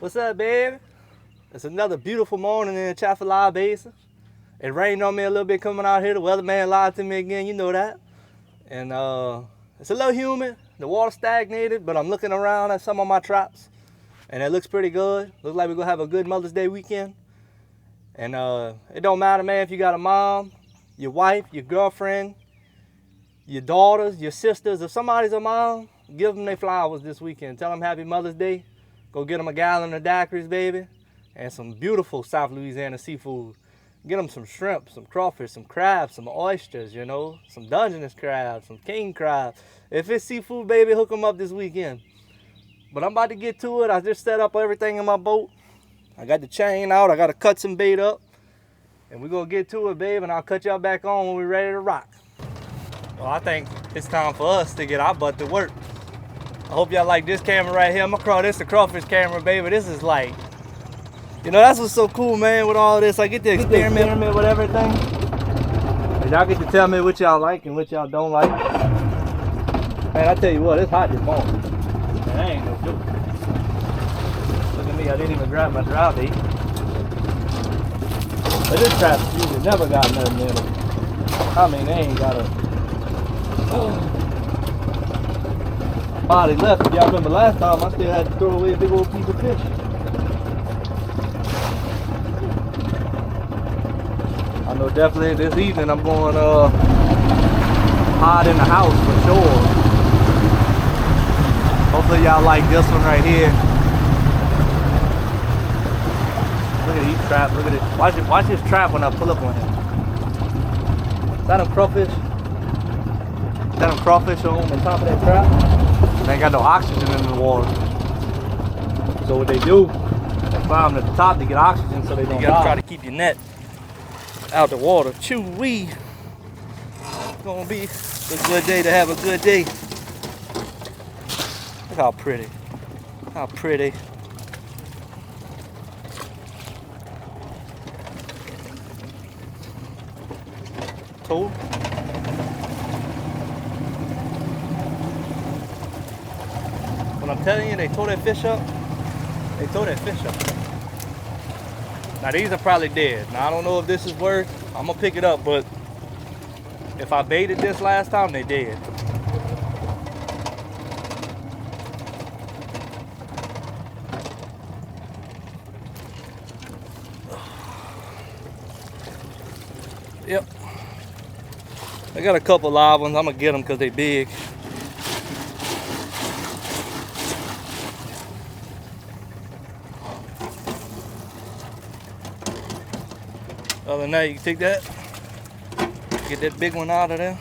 What's up, baby? It's another beautiful morning in the Crawfishing basin. It rained on me a little bit coming out here. The weatherman lied to me again, you know that. And it's a little humid. The water stagnated, but I'm looking around at some of my traps, and it looks pretty good. Looks like we're gonna have a good Mother's Day weekend. And it don't matter, man, if you got a mom, your wife, your girlfriend, your daughters, your sisters. If somebody's a mom, give them their flowers this weekend. Tell them Happy Mother's Day. Go get them a gallon of daiquiris, baby, and some beautiful South Louisiana seafood. Get them some shrimp, some crawfish, some crabs, some oysters, you know, some Dungeness crabs, some king crabs. If it's seafood, baby, hook them up this weekend. But I'm about to get to it. I just set up everything in my boat. I got the chain out. I got to cut some bait up. And we're going to get to it, babe, and I'll cut y'all back on when we're ready to rock. Well, I think it's time for us to get our butt to work. I hope y'all like this camera right here. I'm gonna call this the crawfish camera, baby. This is like, you know, that's what's so cool, man, with all this. I get to experiment with everything. And y'all get to tell me what y'all like and what y'all don't like. Man, I tell you what, it's hot this morning. Man, that ain't no joke. Look at me, I didn't even grab my dry bait. But this trap usually never got nothing in it. I mean, they ain't got a body left. If y'all remember last time, I still had to throw away a big old piece of fish. I know definitely this evening I'm going hide in the house for sure. Hopefully y'all like this one right here. Look at these traps. Look at it. Watch this trap when I pull up on him. Is that them crawfish? Is that them crawfish on the top of that trap? They ain't got no oxygen in the water. So what they do, they climb to the top to get oxygen so they don't die. You gotta try to keep your net out the water. Chew-wee. It's gonna be a good day to have a good day. Look how pretty. How pretty. Cool. When I'm telling you, they tore that fish up. They tore that fish up. Now these are probably dead. Now I don't know if this is worth. I'm gonna pick it up, but if I baited this last time, they dead. Yep. I got a couple live ones. I'm gonna get them because they big. Other than that, you can take that, get that big one out of there.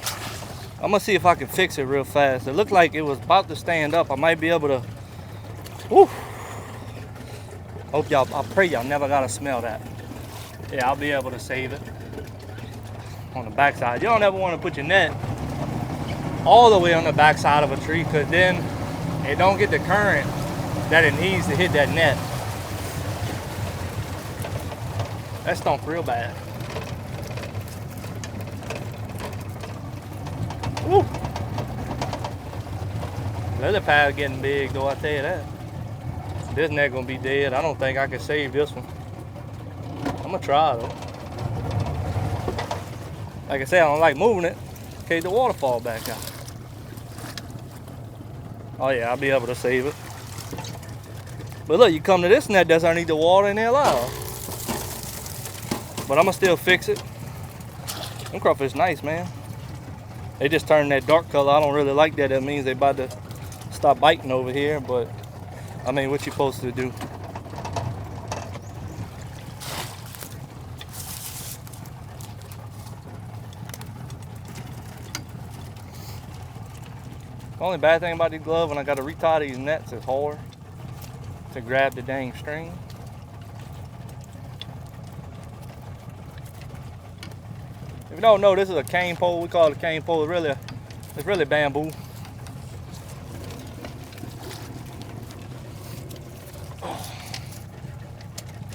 I'm gonna see if I can fix it real fast. It looked like it was about to stand up. I might be able to. Whew. Hope y'all, I pray y'all never gotta smell that. Yeah, I'll be able to save it on the backside. You don't ever want to put your net all the way on the backside of a tree, because then it don't get the current that it needs to hit that net. That stunk real bad. Woo! Lily pad getting big though, I tell you that. This net gonna be dead. I don't think I can save this one. I'm gonna try though. Like I said, I don't like moving it in case the water fall back out. Oh yeah, I'll be able to save it. But look, you come to this net that's underneath the water and they're alive. But I'm gonna still fix it. Them crawfish nice, man. They just turned that dark color. I don't really like that. That means they about to stop biting over here, but I mean, what you supposed to do? The only bad thing about these gloves when I gotta retie these nets is hard to grab the dang string. If you don't know, this is a cane pole. We call it a cane pole. It's really bamboo.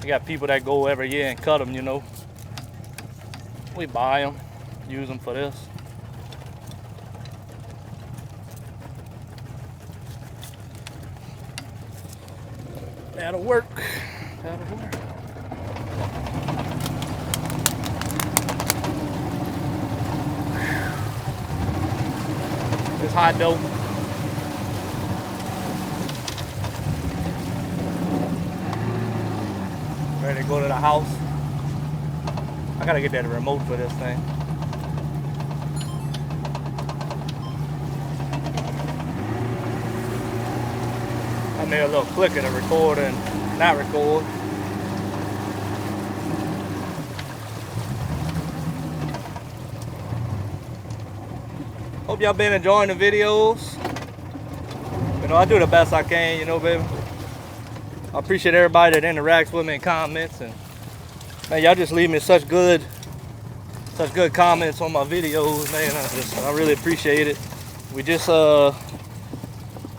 You got people that go every year and cut them, you know. We buy them, use them for this. That'll work. That'll work. It's hot though. Ready to go to the house. I gotta get that remote for this thing. I made a little clicker to record and not record. Hope y'all been enjoying the videos. You know, I do the best I can, you know, baby. I appreciate everybody that interacts with me in comments, and man, y'all just leave me such good comments on my videos, man. I really appreciate it. We just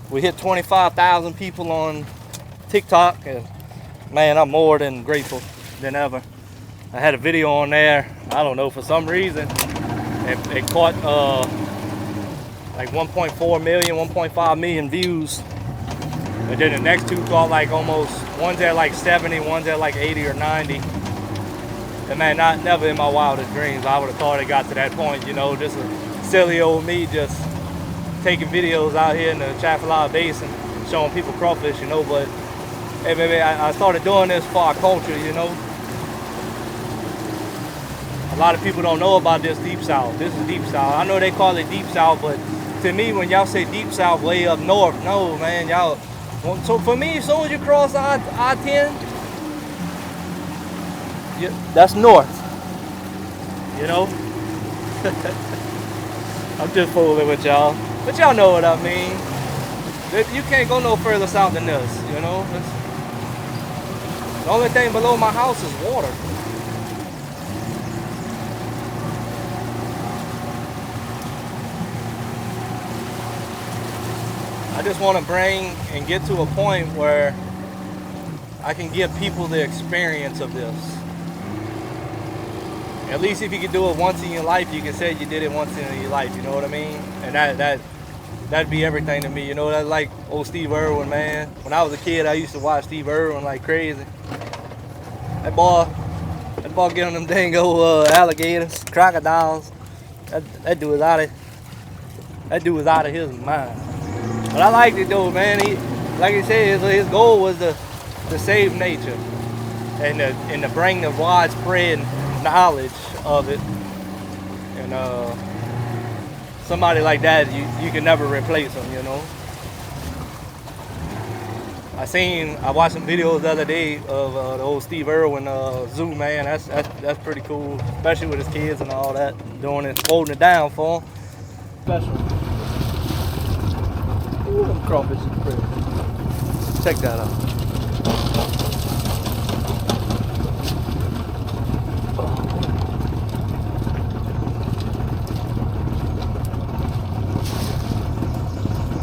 we hit 25,000 people on TikTok, and man, I'm more than grateful than ever. I had a video on there, I don't know, for some reason it caught like 1.4 million, 1.5 million views. And then the next two caught like almost, one's at like 70, one's at like 80 or 90. And man, never in my wildest dreams I would have thought it got to that point, you know, just a silly old me just taking videos out here in the Crawfishing basin, showing people crawfish, you know. But hey baby, I started doing this for our culture, you know. A lot of people don't know about this deep south. This is deep south. I know they call it deep south, but to me, when y'all say deep south way up north, no man, y'all. So for me, as soon as you cross I-10, that's north, you know. I'm just fooling with y'all, but y'all know what I mean. You can't go no further south than this, you know. The only thing below my house is water. I just want to bring and get to a point where I can give people the experience of this. At least if you can do it once in your life, you can say you did it once in your life, you know what I mean? And that'd be everything to me, you know. That's like old Steve Irwin, man. When I was a kid, I used to watch Steve Irwin like crazy. That boy get on them dango alligators, crocodiles. That dude was out of his mind. But I liked it though, man. Like he said, his goal was to save nature and to bring the widespread knowledge of it. And somebody like that, you can never replace him, you know. I watched some videos the other day of the old Steve Irwin zoo, man. That's pretty cool, especially with his kids and all that, doing it, holding it down for him. Special. Ooh, them crawfish is pretty. Check that out.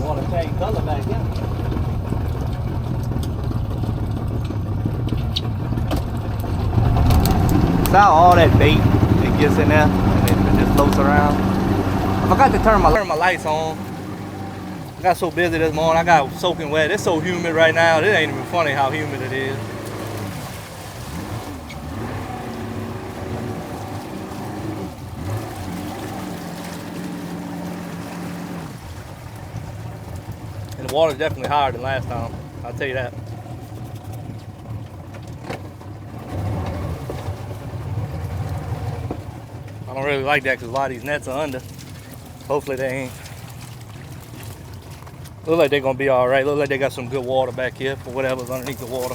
Water change color back here. See how all that bait it gets in there and it just floats around. I forgot to turn my lights on. I got so busy this morning, I got soaking wet. It's so humid right now, it ain't even funny how humid it is. And the water's definitely higher than last time, I'll tell you that. I don't really like that because a lot of these nets are under. Hopefully they ain't. Look like they're gonna be all right. Look like they got some good water back here for whatever's underneath the water.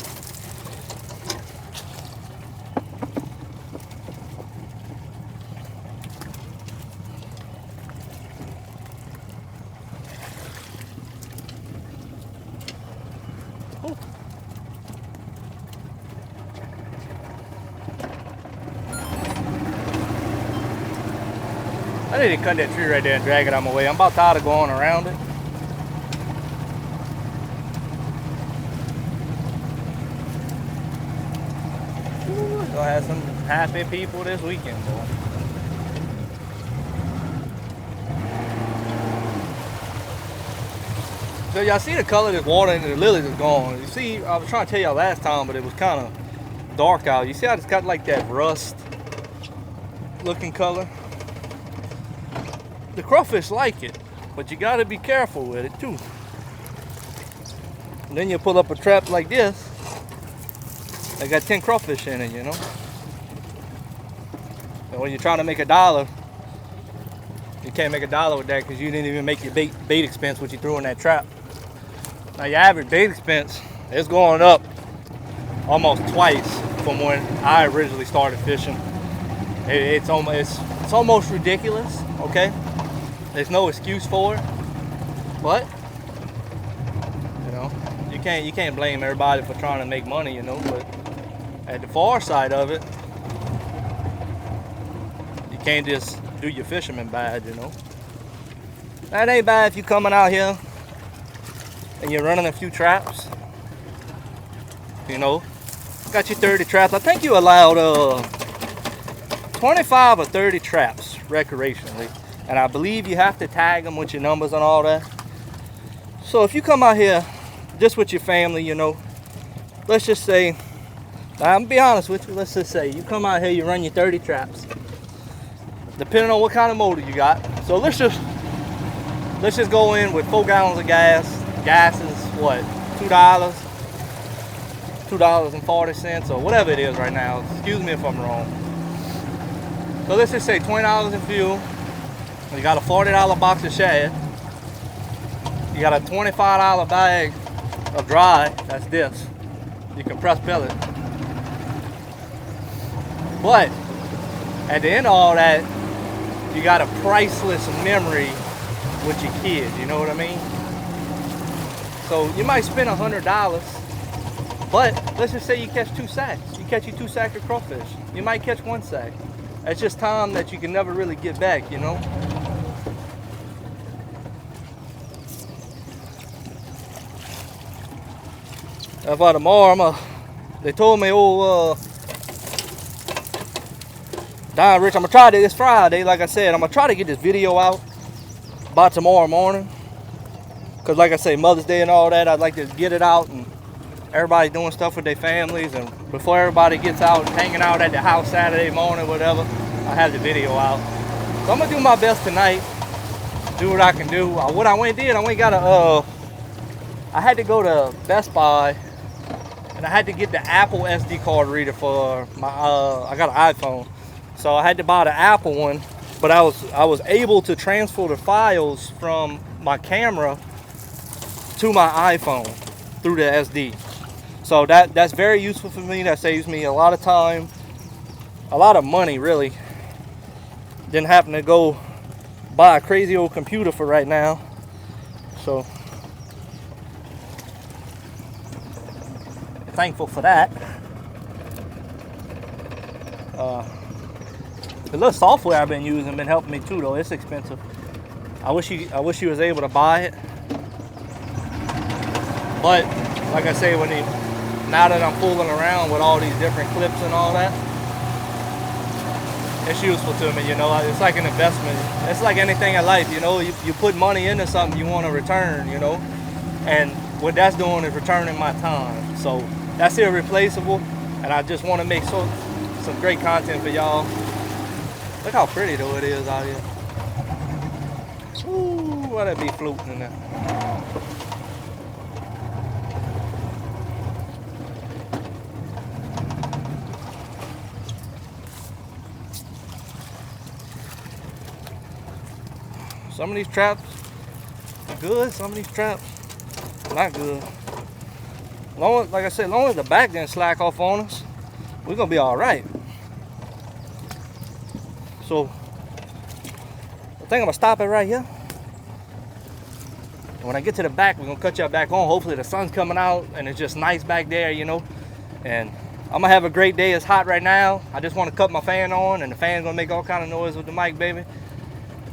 Ooh. I need to cut that tree right there and drag it out of my way. I'm about tired of going around it. Gonna have some happy people this weekend, boy. So y'all see the color of this water and the lilies is gone. You see, I was trying to tell y'all last time, but it was kind of dark out. You see how it's got like that rust looking color? The crawfish like it, but you gotta be careful with it too. And then you pull up a trap like this, they got 10 crawfish in it, you know? And when you're trying to make $1, you can't make $1 with that because you didn't even make your bait expense what you threw in that trap. Now your average bait expense is going up almost twice from when I originally started fishing. It's almost ridiculous, okay? There's no excuse for it, but you know, you can't blame everybody for trying to make money, you know. But at the far side of it, you can't just do your fisherman bad, you know. That ain't bad if you coming out here and you're running a few traps, you know. Got your 30 traps. I think you allowed 25 or 30 traps recreationally, and I believe you have to tag them with your numbers and all that. So if you come out here just with your family, you know, let's just say, I'm gonna be honest with you, let's just say you come out here, you run your 30 traps, depending on what kind of motor you got. So let's just go in with 4 gallons of gas. Gas is what, $2.40 or whatever it is right now. Excuse me if I'm wrong. So let's just say $20 in fuel. You got a $40 box of shad. You got a $25 bag of dry. That's this. You can press pellet. But at the end of all that, you got a priceless memory with your kids. You know what I mean? So you might spend $100, but let's just say you catch 2 sacks. You catch your 2 sacks of crawfish. You might catch 1 sack. That's just time that you can never really get back, you know? That's why tomorrow they told me, oh, Don Rich, I'm gonna try this Friday, like I said, I'm gonna try to get this video out by tomorrow morning. Cause like I say, Mother's Day and all that, I'd like to get it out and everybody's doing stuff with their families, and before everybody gets out hanging out at the house Saturday morning, whatever, I have the video out. So I'm gonna do my best tonight, do what I can do. What I went and did, I had to go to Best Buy and I had to get the Apple SD card reader for my, I got an iPhone. So I had to buy the Apple one, but I was able to transfer the files from my camera to my iPhone through the SD. So that's very useful for me. That saves me a lot of time, a lot of money really. Didn't happen to go buy a crazy old computer for right now. So thankful for that. The little software I've been using been helping me too, though. It's expensive. I wish you was able to buy it. But like I say, now that I'm fooling around with all these different clips and all that, it's useful to me, you know. It's like an investment. It's like anything in life, you know. You put money into something you want to return, you know. And what that's doing is returning my time. So that's irreplaceable, and I just want to make some great content for y'all. Look how pretty though it is out here. Ooh, why that be floating in there? Some of these traps are good, some of these traps not good. Like I said, as long as the back didn't slack off on us, we're gonna be all right. So I think I'm gonna stop it right here. And when I get to the back, we're gonna cut y'all back on. Hopefully the sun's coming out and it's just nice back there, you know. And I'm gonna have a great day. It's hot right now. I just want to cut my fan on, and the fan's gonna make all kind of noise with the mic, baby.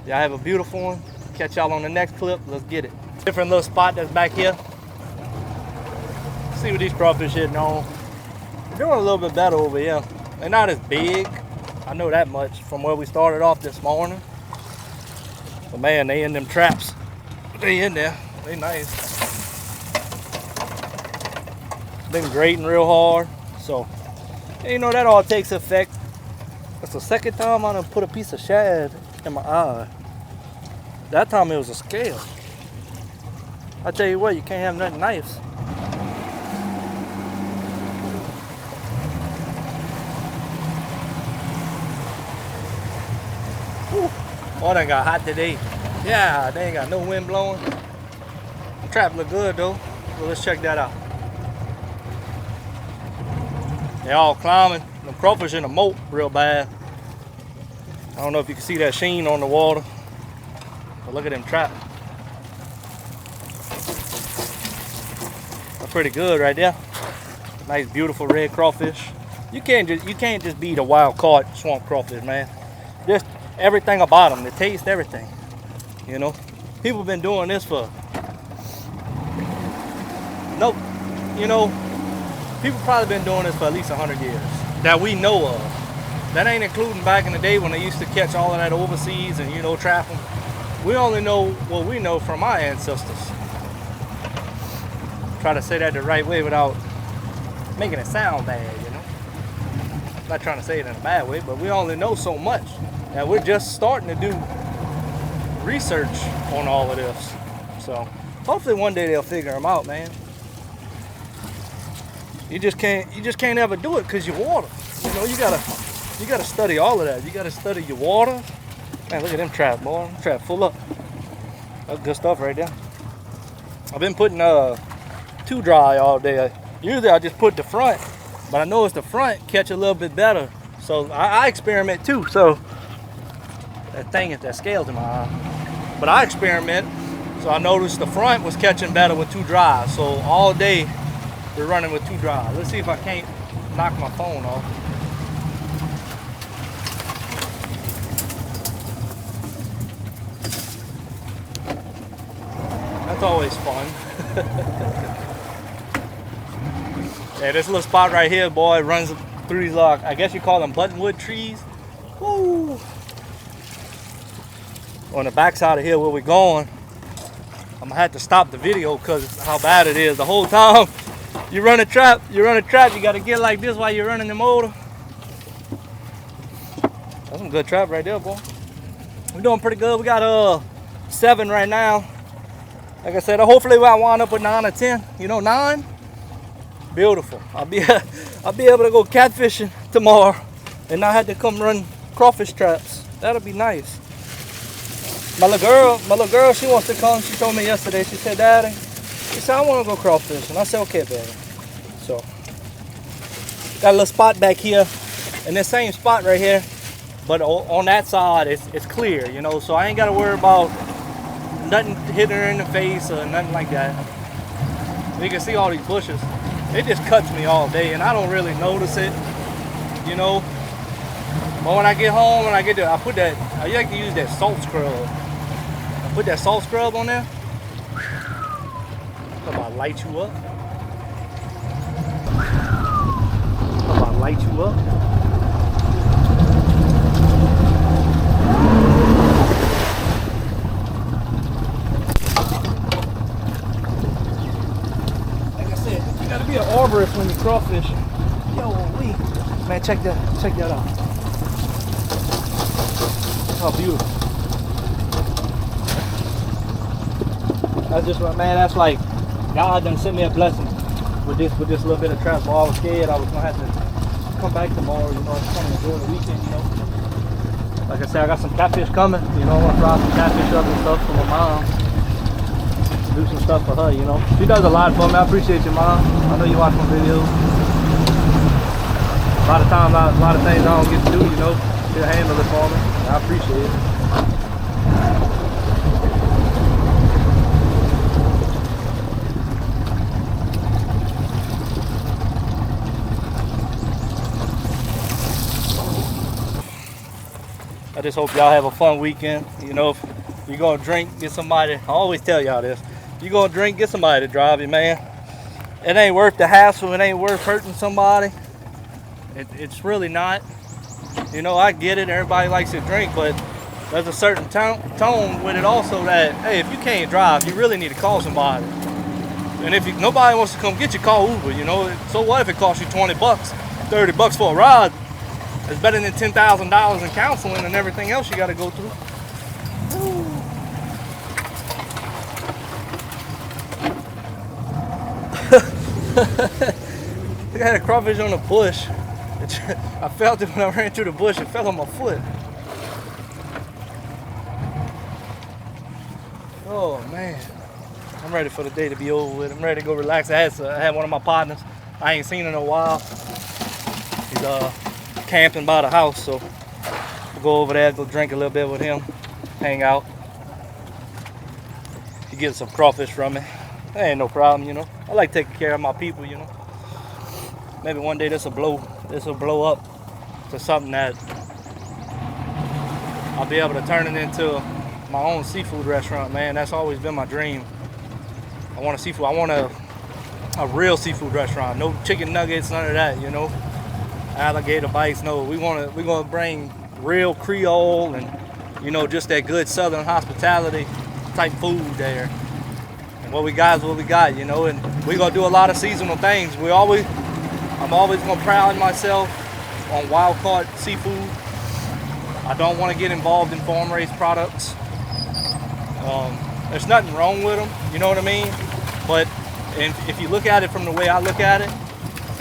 Y'all have a beautiful one. Catch y'all on the next clip. Let's get it. Different little spot that's back here. See what these crawfish hitting on. They're doing a little bit better over here. They're not as big. I know that much from where we started off this morning. But man, they in them traps. They in there. They nice. been grading real hard. So, you know, that all takes effect. That's the second time I done put a piece of shad in my eye. That time it was a scale. I tell you what, you can't have nothing nice. Oh, they got hot today. Yeah, they ain't got no wind blowing. The trap look good though. So let's check that out. They all climbing. The crawfish in the moat real bad. I don't know if you can see that sheen on the water. But look at them trap. That's pretty good right there. Nice beautiful red crawfish. You can't just be the wild caught swamp crawfish, man. Just everything about them, the taste, everything. You know, people been doing this for, people probably been doing this for at least 100 years that we know of. That ain't including back in the day when they used to catch all of that overseas and, you know, trap them. We only know what we know from our ancestors. Try to say that the right way without making it sound bad, you know. I'm not trying to say it in a bad way, but we only know so much. And we're just starting to do research on all of this. So hopefully one day they'll figure them out, man. You just can't ever do it because you water. You know, you gotta study all of that. You gotta study your water. Man, look at them trap, boy. Trap full up. That's good stuff right there. I've been putting too dry all day. Usually I just put the front, but I noticed the front catch a little bit better. So I experiment too. So that thing is that scales in my eye. But I experiment, so I noticed the front was catching better with too dry. So all day we're running with too dry. Let's see if I can't knock my phone off. That's always fun. Yeah, this little spot right here, boy, runs through these, I guess you call them buttonwood trees. Woo! On the backside of here where we're going, I'm gonna have to stop the video because how bad it is. The whole time you run a trap, you gotta get like this while you're running the motor. That's some good trap right there, boy. We're doing pretty good. We got 7 right now. Like I said, hopefully we'll wind up with 9 or 10. You know, 9? Beautiful. I'll be able to go catfishing tomorrow and not have to come run crawfish traps. That'll be nice. My little girl, she wants to come. She told me yesterday, she said, Daddy, she said, I want to go crawfishing. I said, okay, baby. So, got a little spot back here, and this same spot right here, but on that side, it's clear, you know, so I ain't got to worry about nothing hitting her in the face or nothing like that. You can see all these bushes. It just cuts me all day, and I don't really notice it, you know. But when I get home, when I get there, I like to use that salt scrub. I put that salt scrub on there. I'm about to light you up. I'm about to light you up. Be an arborist when you crawfish. Yo, man, check that out. How beautiful. That's just what, man. That's like God done sent me a blessing with this little bit of trap. I was scared I was gonna have to come back tomorrow. You know, coming during the weekend. You know, like I said, I got some catfish coming. You know, I want to fry some catfish up and stuff for my mom. Do some stuff for her, you know. She does a lot for me. I appreciate you, Mom. I know you watch my videos. A lot of times, a lot of things I don't get to do, you know. She'll handle it for me. I appreciate it. I just hope y'all have a fun weekend. You know, if you're gonna drink, get somebody. I always tell y'all this. You gonna drink, get somebody to drive you, man. It ain't worth the hassle. It ain't worth hurting somebody. It's really not. You know, I get it. Everybody likes to drink, but there's a certain tone with it also that, hey, if you can't drive, you really need to call somebody. And if nobody wants to come get you, call Uber, you know. So what if it costs you 20 bucks, 30 bucks for a ride? It's better than $10,000 in counseling and everything else you got to go through. I had a crawfish on the bush. I felt it when I ran through the bush. It fell on my foot. Oh man, I'm ready for the day to be over with. I'm ready to go relax. I had one of my partners. I ain't seen in a while. He's camping by the house, so we'll go over there, go drink a little bit with him, hang out. He gets some crawfish from me. That ain't no problem, you know. I like taking care of my people, you know. Maybe one day this will blow up to something that I'll be able to turn it into my own seafood restaurant, man. That's always been my dream. I want a real seafood restaurant. No chicken nuggets, none of that, you know. Alligator bites, no. We're gonna bring real Creole and, you know, just that good Southern hospitality type food there. And what we got is what we got, you know. And we're gonna do a lot of seasonal things. I'm always gonna pride myself on wild caught seafood. I don't want to get involved in farm raised products. There's nothing wrong with them, you know what I mean? But if you look at it from the way I look at it,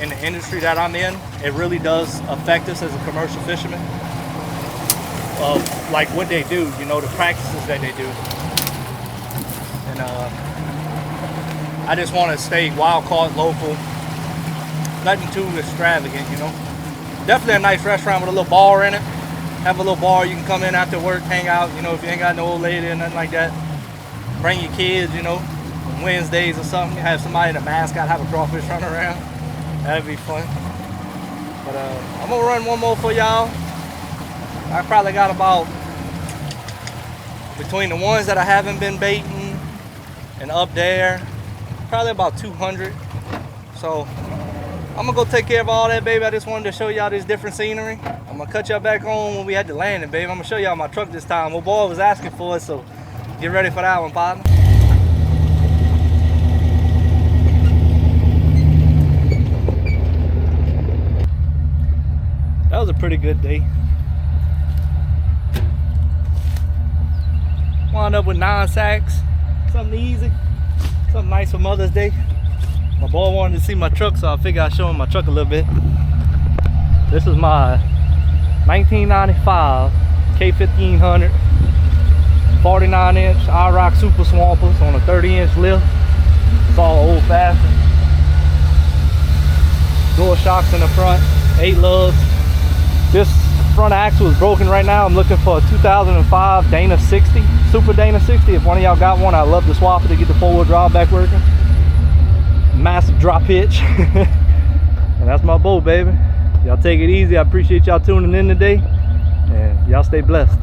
in the industry that I'm in, it really does affect us as a commercial fisherman. Like what they do, you know, the practices that they do. And I just want to stay wild caught, local, nothing too extravagant, you know. Definitely a nice restaurant with a little bar in it. Have a little bar, you can come in after work, hang out, you know, if you ain't got no old lady or nothing like that. Bring your kids, you know, on Wednesdays or something. Have somebody in a mascot, have a crawfish run around. That'd be fun. But I'm gonna run one more for y'all. I probably got about, between the ones that I haven't been baiting and up there, probably about 200. So I'm gonna go take care of all that, baby. I just wanted to show y'all this different scenery. I'm gonna cut y'all back on when we had the landing, baby. I'm gonna show y'all my truck this time. My boy was asking for it, so get ready for that one, partner. That was a pretty good day. Wound up with 9 sacks. Something easy. Something nice for Mother's Day. My boy wanted to see my truck, so I figured I'd show him my truck a little bit. This is my 1995 K1500 49-inch IROC Super Swampers on a 30-inch lift. It's all old-fashioned. Door shocks in the front, 8 lugs. This front axle is broken right now. I'm looking for a 2005 Dana 60, Super Dana 60. If one of y'all got one, I'd love to swap it to get the 4-wheel drive back working. Massive drop hitch. And that's my boat, baby. Y'all take it easy. I appreciate y'all tuning in today, and y'all stay blessed.